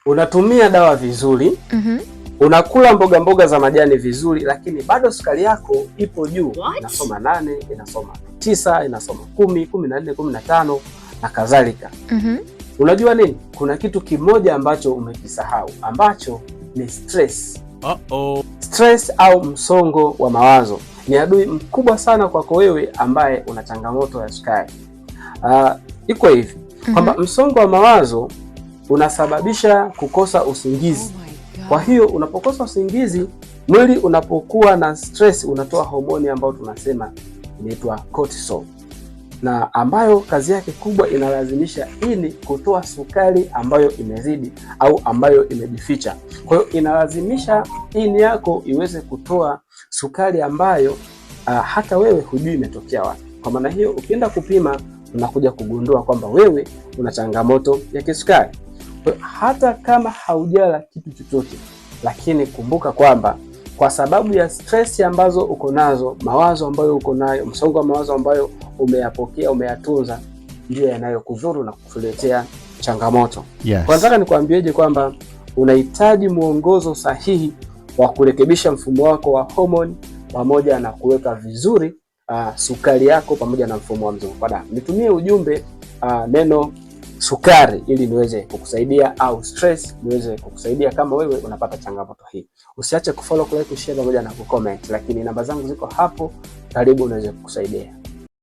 unatumia dawa vizuri, unakula mboga mboga za majani vizuri, lakini bado sukari yako ipo juu, inasoma 8, inasoma 9, inasoma 10, 14, 15 na kadhalika. Unajua nini? Kuna kitu kimoja ambacho umekisahau, ambacho ni stress. Stress au msongo wa mawazo ni adui mkubwa sana kwako wewe ambaye una changamoto ya sukari. Iko hivi kwamba msongo wa mawazo unasababisha kukosa usingizi. Kwa hiyo unapokosa usingizi, mwili unapokuwa na stress unatoa homoni ambayo tunasema inaitwa cortisol, na ambayo kazi yake kubwa inalazimisha ini kutoa sukari ambayo imezidi au ambayo imejificha. Kwa hiyo inalazimisha ini yako iweze kutoa sukari ambayo hata wewe hujui imetokea wapi. Kwa maana hiyo ukienda kupima unakuja kugundua kwamba wewe una changamoto ya kisukari. Hata kama haujala kitu chochote, lakini kumbuka kwamba kwa sababu ya stress ambazo uko nazo, mawazo ambayo uko nayo, msongo wa mawazo ambayo umeyapokea, umeyatunza, ndio yanayokudhuru na kukuletea changamoto. Kwa nataka nikwambieje kwamba unahitaji mwongozo sahihi wa kurekebisha mfumo wako wa homoni pamoja na kuweka vizuri sukari yako pamoja na mfumo wa mzunguko wa damu. Nitumie ujumbe neno sukari ili niweze kukusaidia, au stress niweze kukusaidia kama wewe unapata changamoto hii. Usiache kufollow, kulike, kushare pamoja na kucomment, lakini namba zangu ziko hapo, karibu niweze kukusaidia.